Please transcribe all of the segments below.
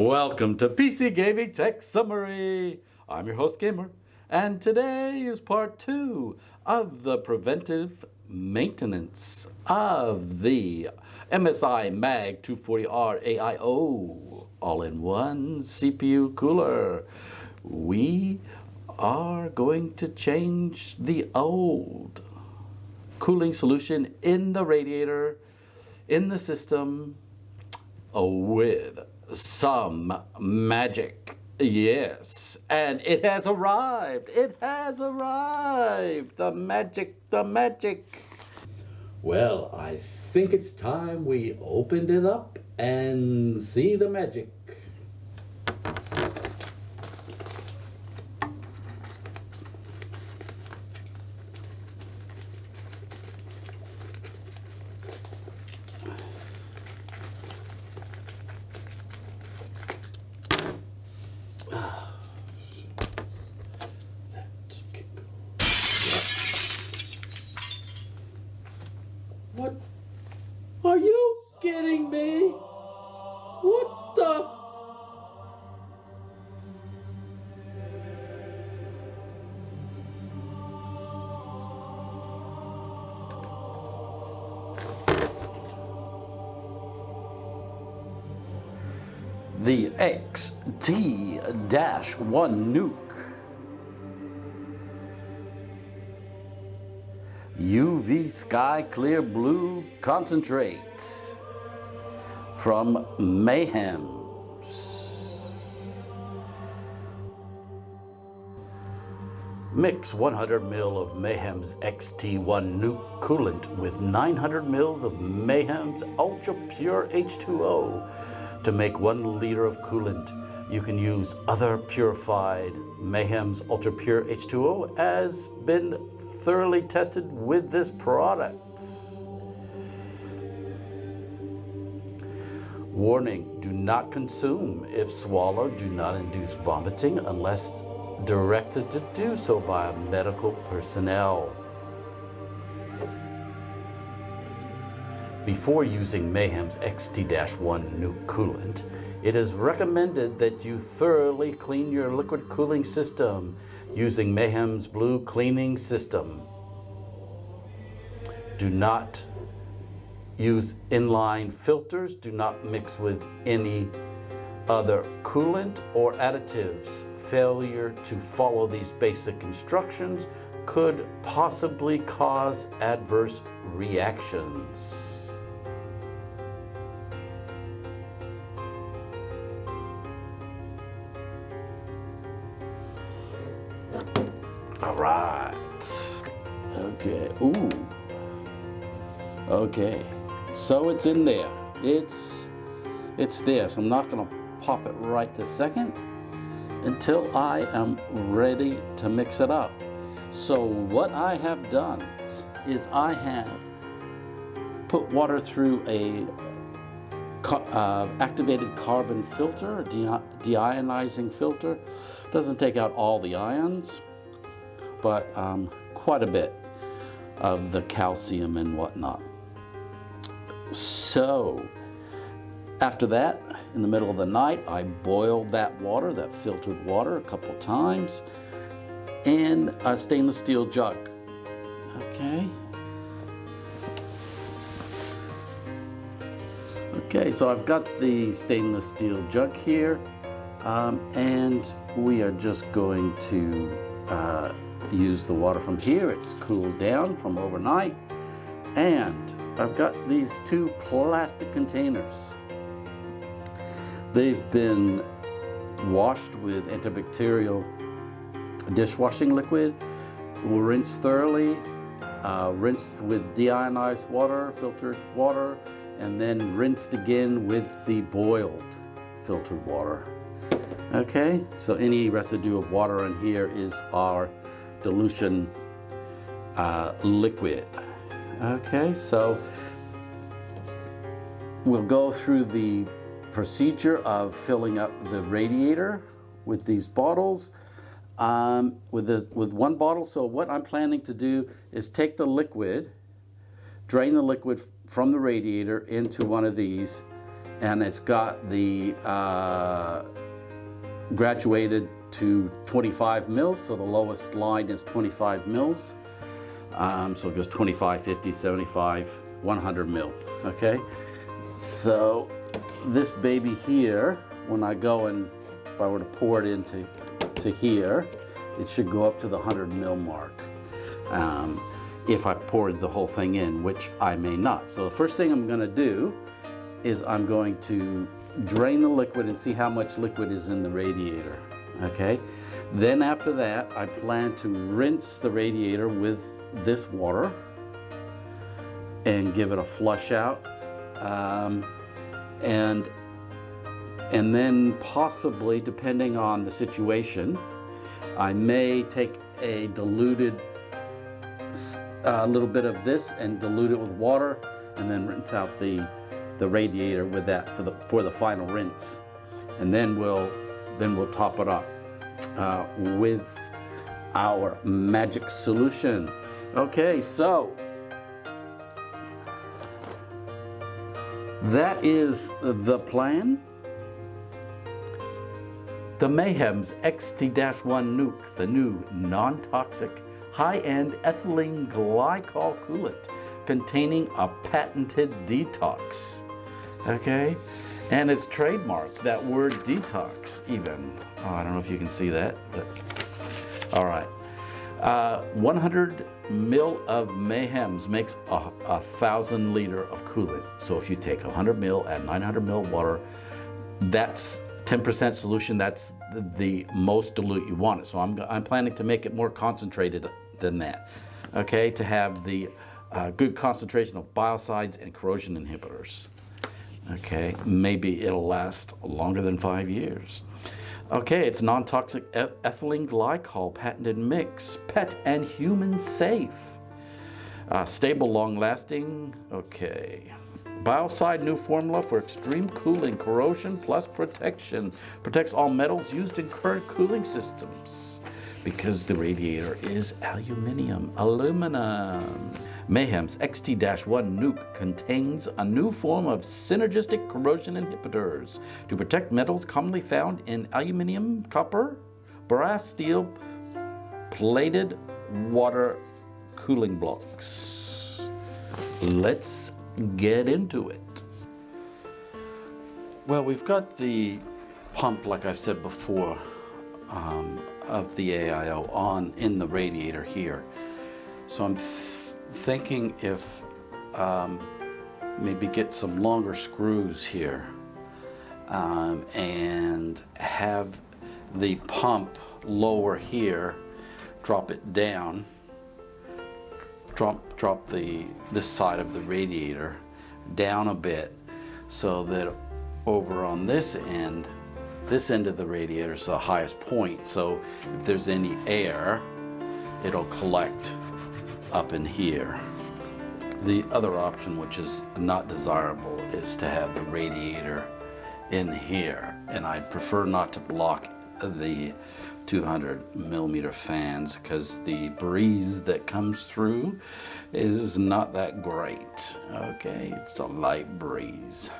Welcome to PC Gaming Tech Summary. I'm your host Gamer, and today is part 2 of the preventive maintenance of the MSI MAG 240R AIO all-in-one CPU cooler. We are going to change the old cooling solution in the radiator, in the system, with some magic. Yes, and it has arrived. It has arrived. The magic, the magic. Well, I think it's time we opened it up and see the magic. What? Are you kidding me? What the? The XT-1 nuke. UV Sky Clear Blue Concentrate from Mayhem's. Mix 100 ml of Mayhem's XT-1 nuke coolant with 900 ml of Mayhem's Ultra Pure H2O to make 1 liter of coolant. You can use other purified Mayhem's Ultra Pure H2O as been thoroughly tested with this product. Warning, do not consume. If swallowed, do not induce vomiting unless directed to do so by medical personnel. Before using Mayhem's XT-1 nuke coolant, it is recommended that you thoroughly clean your liquid cooling system using Mayhem's Blue Cleaning System. Do not use inline filters. Do not mix with any other coolant or additives. Failure to follow these basic instructions could possibly cause adverse reactions. All right. Okay. Ooh. Okay. So it's in there. It's there. So I'm not going to pop it right this second until I am ready to mix it up. So what I have done is I have put water through a activated carbon filter, a deionizing filter. Doesn't take out all the ions, but quite a bit of the calcium and whatnot. So after that, in the middle of the night, I boiled that water, that filtered water, a couple times in a stainless steel jug. Okay. Okay, so I've got the stainless steel jug here, and we are just going to use the water from here. It's cooled down from overnight, and I've got these 2 plastic containers. They've been washed with antibacterial dishwashing liquid, rinsed thoroughly, rinsed with deionized water, filtered water, and then rinsed again with the boiled filtered water. Okay, so any residue of water in here is our dilution liquid. Okay, so we'll go through the procedure of filling up the radiator with these bottles, with 1 bottle. So what I'm planning to do is take the liquid, drain the liquid from the radiator into one of these, and it's got the graduated to 25 mils, so the lowest line is 25 mils. So it goes 25, 50, 75, 100 mil, okay? So this baby here, when I go and if I were to pour it into here, it should go up to the 100 mil mark. If I poured the whole thing in, which I may not. So the first thing I'm gonna do is I'm going to drain the liquid and see how much liquid is in the radiator, okay? Then after that, I plan to rinse the radiator with this water and give it a flush out. And then possibly, depending on the situation, I may take a diluted little bit of this and dilute it with water, and then rinse out the radiator with that for the final rinse, and then we'll top it up with our magic solution. Okay, so that is the plan. The Mayhem's XT-1 Nuke, the new non-toxic high-end ethylene glycol coolant containing a patented detox, okay? And it's trademarked, that word detox even. Oh, I don't know if you can see that, but all right. 100 mil of Mayhem's makes 1,000 liter of coolant. So if you take 100 mil, add 900 mil water, that's 10% solution. That's the most dilute you want it. So I'm planning to make it more concentrated than that, okay, to have the good concentration of biocides and corrosion inhibitors. Okay, maybe it'll last longer than 5 years. Okay, it's non-toxic ethylene glycol patented mix, pet and human safe. Stable, long-lasting, okay. Biocide new formula for extreme cooling, corrosion plus protection. Protects all metals used in current cooling systems because the radiator is aluminum. Mayhem's XT-1 Nuke contains a new form of synergistic corrosion inhibitors to protect metals commonly found in aluminum, copper, brass, steel, plated water cooling blocks. Let's get into it. Well, we've got the pump, like I've said before, of the AIO on in the radiator here. So I'm thinking if maybe get some longer screws here and have the pump lower here, drop it down, drop this side of the radiator down a bit, so that over on this end of the radiator is the highest point, so if there's any air, it'll collect up in here. The other option, which is not desirable, is to have the radiator in here, and I'd prefer not to block the 200 millimeter fans because the breeze that comes through is not that great. Okay, it's a light breeze,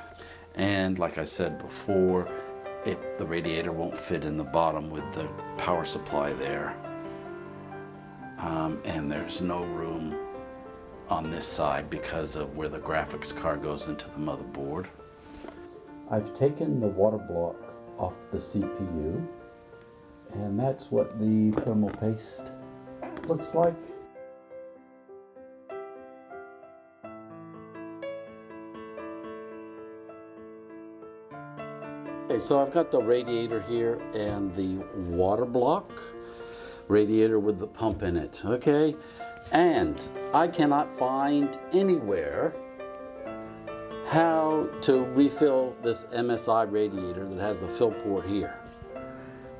and like I said before, the radiator won't fit in the bottom with the power supply there, and there's no room on this side because of where the graphics card goes into the motherboard. I've taken the water block off the CPU, and that's what the thermal paste looks like. Okay, so I've got the radiator here and the water block, radiator with the pump in it, okay? And I cannot find anywhere how to refill this MSI radiator that has the fill port here.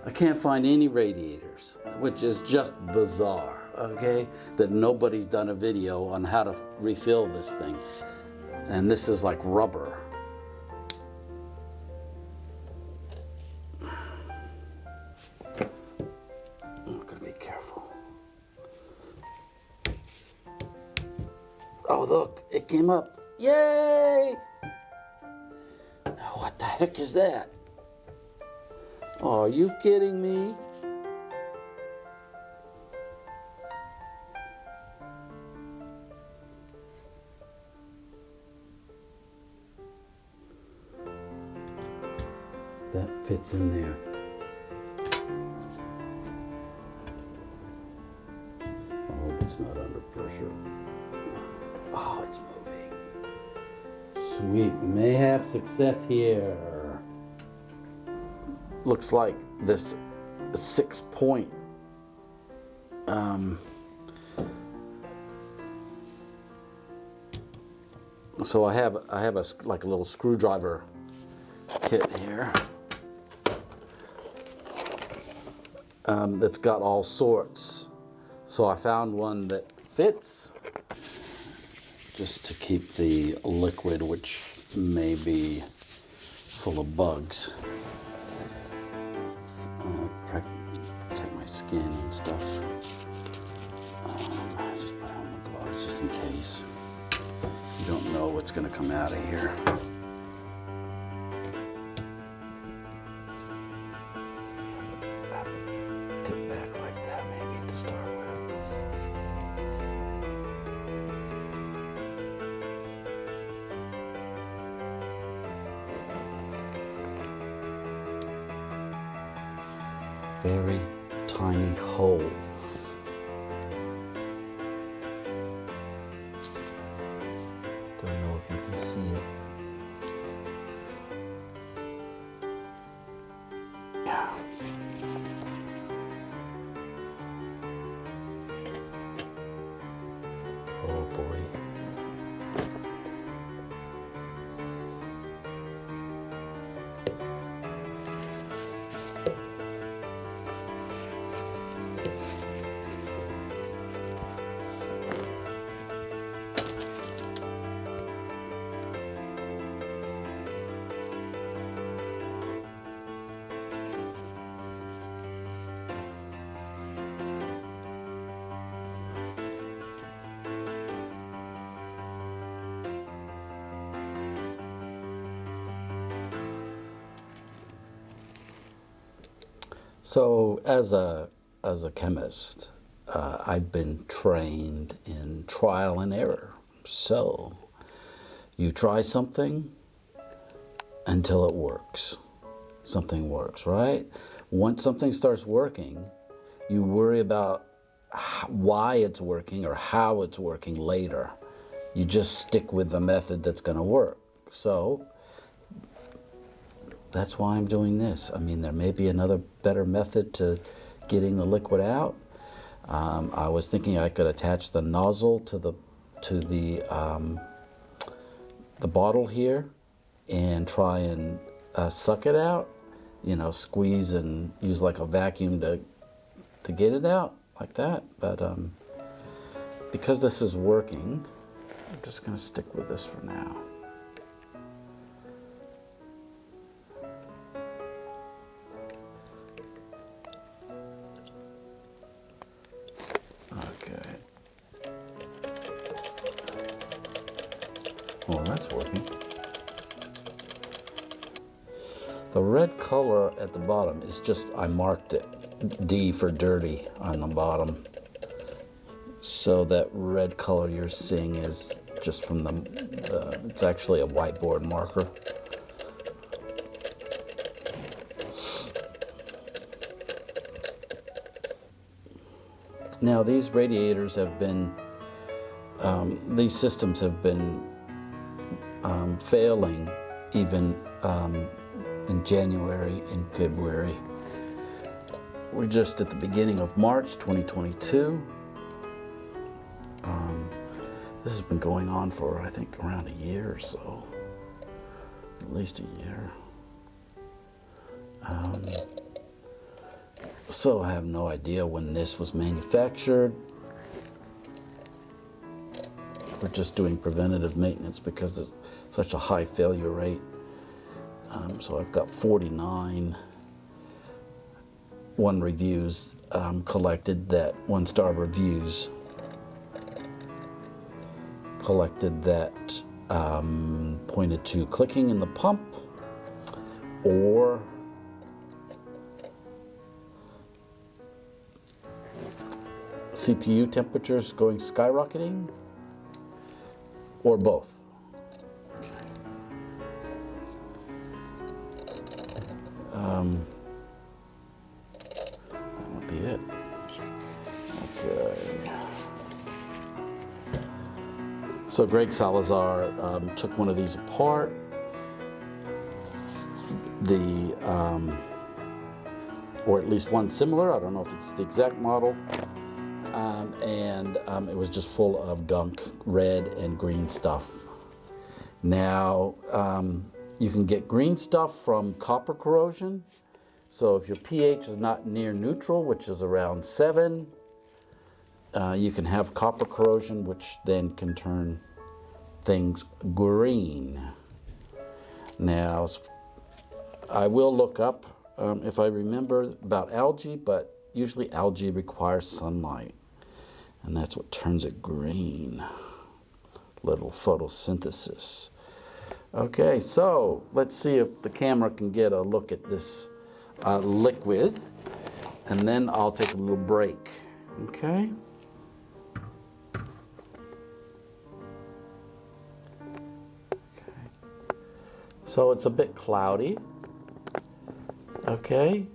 I can't find any radiators, which is just bizarre, okay? That nobody's done a video on how to refill this thing. And this is like rubber. I'm gonna be careful. Oh, look, it came up. Yay! heck is that? Oh, are you kidding me? That fits in there. I hope it's not under pressure. Oh, it's moving. Sweet. We may have success here. Looks like this 6-point so I have a like a little screwdriver kit here that's got all sorts. So I found one that fits, just to keep the liquid, which may be full of bugs. Protect my skin and stuff. Just put on the gloves just in case. You don't know what's going to come out of here. Tip back like that maybe to start with. Very tiny hole. Don't know if you can see it. Yeah. Oh boy. So as a chemist, I've been trained in trial and error. So you try something until it works. Something works, right? Once something starts working, you worry about why it's working or how it's working later. You just stick with the method that's going to work. So that's why I'm doing this. I mean, there may be another better method to getting the liquid out. I was thinking I could attach the nozzle to the bottle here and try and suck it out. You know, squeeze and use like a vacuum to get it out like that. But because this is working, I'm just going to stick with this for now. Well, that's working. The red color at the bottom is just, I marked it D for dirty on the bottom. So that red color you're seeing is just from it's actually a whiteboard marker. Now these radiators have been, these systems have been failing even in January and February. We're just at the beginning of March 2022. This has been going on for, I think, around a year or so. At least a year. So I have no idea when this was manufactured. We're just doing preventative maintenance because there's such a high failure rate. So I've got 49 reviews collected, that 1-star reviews collected that pointed to clicking in the pump, or CPU temperatures going skyrocketing, or both. Okay. That would be it. Okay. So Greg Salazar took one of these apart. Or at least one similar, I don't know if it's the exact model, it was just full of gunk, red and green stuff. Now, you can get green stuff from copper corrosion. So if your pH is not near neutral, which is around 7, you can have copper corrosion, which then can turn things green. Now, I will look up if I remember about algae, but usually algae requires sunlight, and that's what turns it green. Little photosynthesis. Okay, so let's see if the camera can get a look at this liquid, and then I'll take a little break. Okay. So it's a bit cloudy. Okay,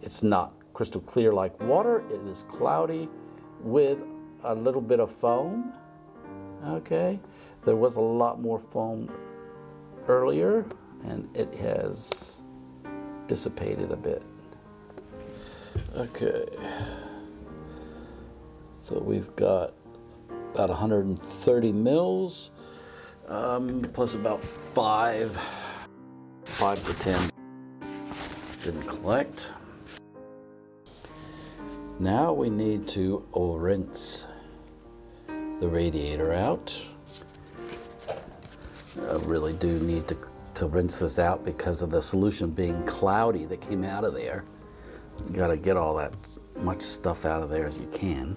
it's not crystal clear like water. It is cloudy with a little bit of foam. Okay, there was a lot more foam earlier, and it has dissipated a bit. Okay, so we've got about 130 mils, plus about 5 to 10 didn't collect. Now we need to rinse the radiator out. I really do need to rinse this out because of the solution being cloudy that came out of there. You gotta get all that much stuff out of there as you can.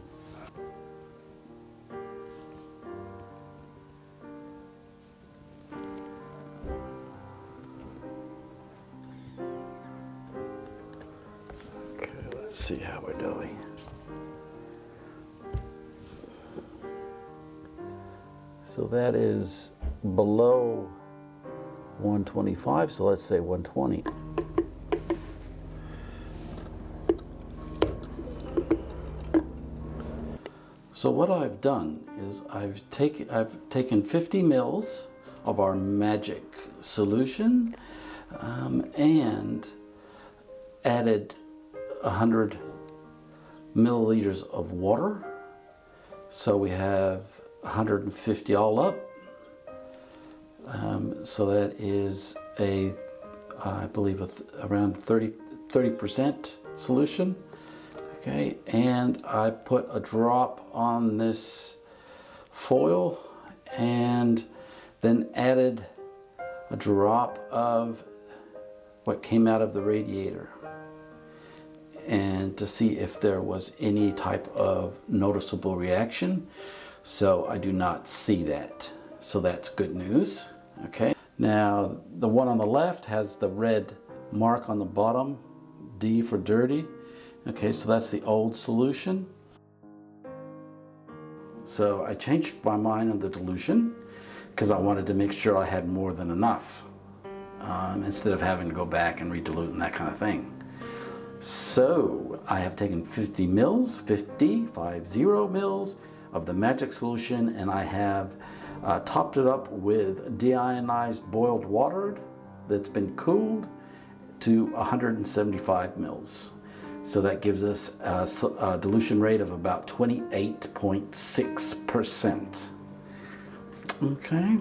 Let's see how we're doing. So that is below 125, so let's say 120. So what I've done is I've taken 50 mils of our magic solution and added 100 milliliters of water. So we have 150 all up. So that is I believe around 30% solution. Okay, and I put a drop on this foil and then added a drop of what came out of the radiator, and to see if there was any type of noticeable reaction. So I do not see that. So that's good news. Okay. Now the one on the left has the red mark on the bottom, D for dirty. Okay, so that's the old solution. So I changed my mind on the dilution because I wanted to make sure I had more than enough instead of having to go back and redilute and that kind of thing. So I have taken 50 mils of the magic solution, and I have topped it up with deionized boiled water that's been cooled to 175 mils. So that gives us a dilution rate of about 28.6%. Okay.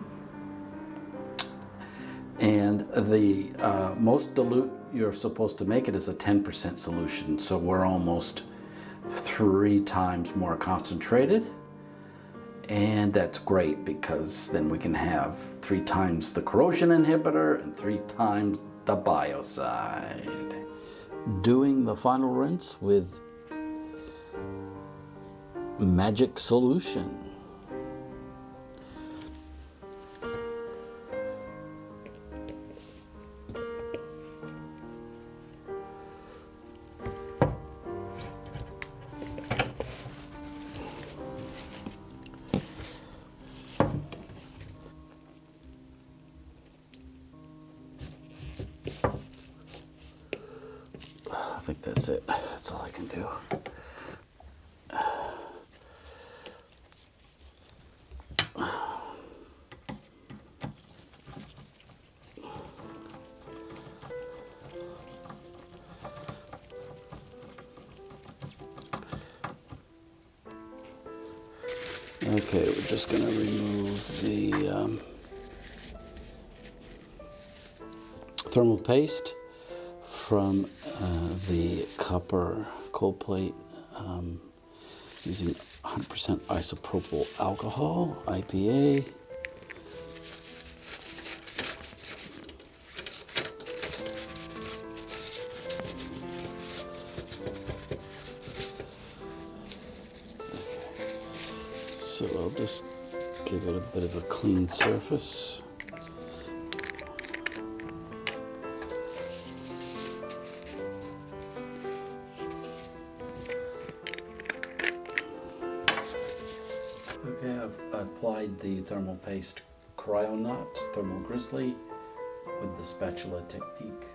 And the most dilute you're supposed to make it is a 10% solution. So we're almost 3 times more concentrated. And that's great because then we can have 3 times the corrosion inhibitor and 3 times the biocide. Doing the final rinse with magic solution. think that's it. That's all I can do. Okay, we're just going to remove the thermal paste from the copper cold plate using 100% isopropyl alcohol, IPA. So I'll just give it a bit of a clean surface. Okay, I've applied the thermal paste cryonaut, thermal grizzly, with the spatula technique.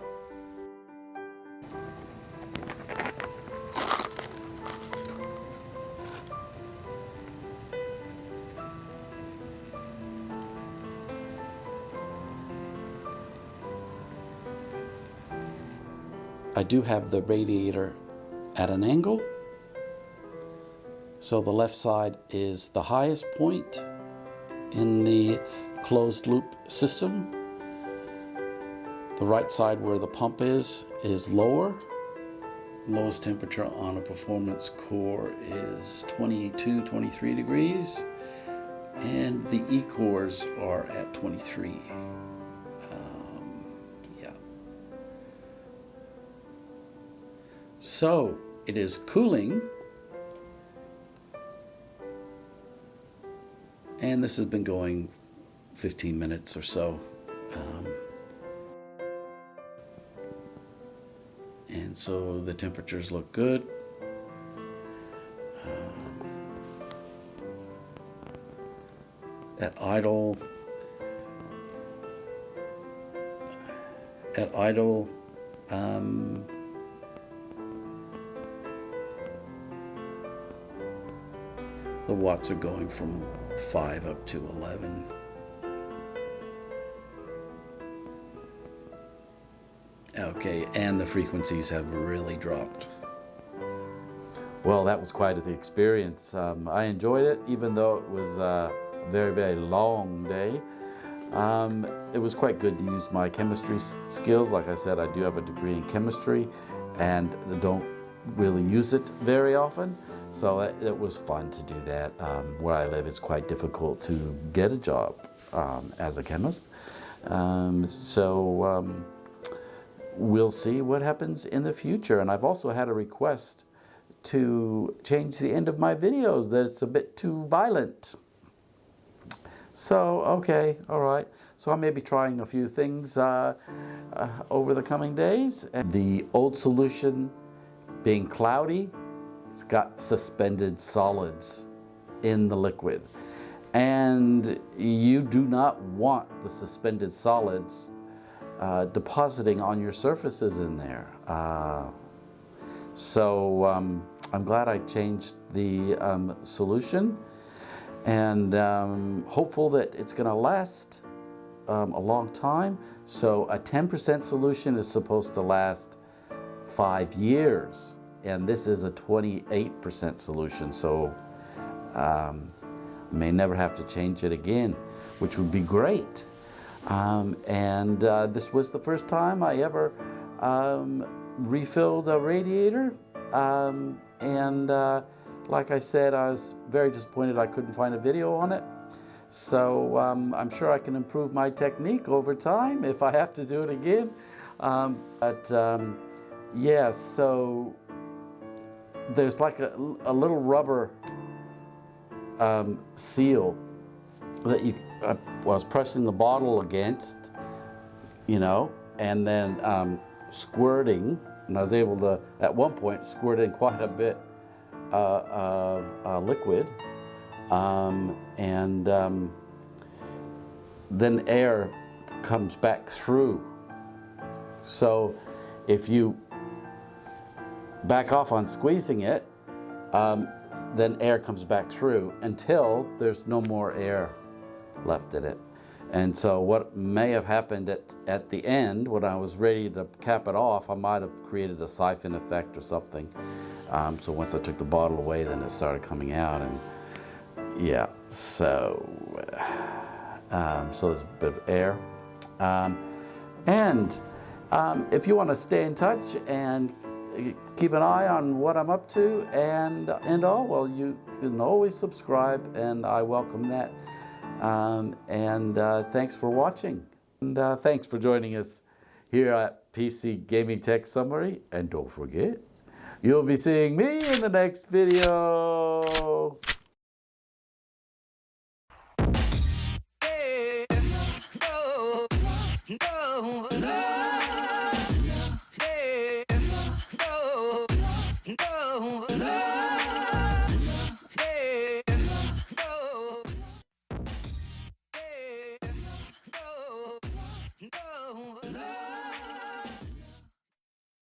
I do have the radiator at an angle. So the left side is the highest point in the closed loop system. The right side where the pump is lower. Lowest temperature on a performance core is 22, 23 degrees. And the E-cores are at 23. Yeah. So it is cooling. And this has been going 15 minutes or so. And so the temperatures look good. At idle, the watts are going from 5 up to 11. Okay, and the frequencies have really dropped. Well, that was quite the experience. I enjoyed it, even though it was a very, very long day. It was quite good to use my chemistry skills. Like I said, I do have a degree in chemistry and don't really use it very often. So it was fun to do that. Where I live, it's quite difficult to get a job as a chemist. We'll see what happens in the future. And I've also had a request to change the end of my videos, that it's a bit too violent. So, okay, all right. So I may be trying a few things over the coming days. The old solution being cloudy, it's got suspended solids in the liquid. And you do not want the suspended solids depositing on your surfaces in there. I'm glad I changed the solution, and hopeful that it's going to last a long time. So a 10% solution is supposed to last 5 years, and this is a 28% solution, so may never have to change it again, which would be great. This was the first time I ever refilled a radiator. Like I said, I was very disappointed I couldn't find a video on it. So I'm sure I can improve my technique over time if I have to do it again. Yeah, so there's like a little rubber seal that I was pressing the bottle against, you know, and then squirting, and I was able to, at one point, squirt in quite a bit of liquid, then air comes back through. So if you back off on squeezing it, then air comes back through until there's no more air left in it. And so what may have happened at the end, when I was ready to cap it off, I might have created a siphon effect or something. So once I took the bottle away, then it started coming out, and yeah, so there's a bit of air. If you want to stay in touch and keep an eye on what I'm up to and all, well, you can always subscribe, and I welcome that. Thanks for watching, and thanks for joining us here at PC Gaming Tech Summary. And don't forget, you'll be seeing me in the next video.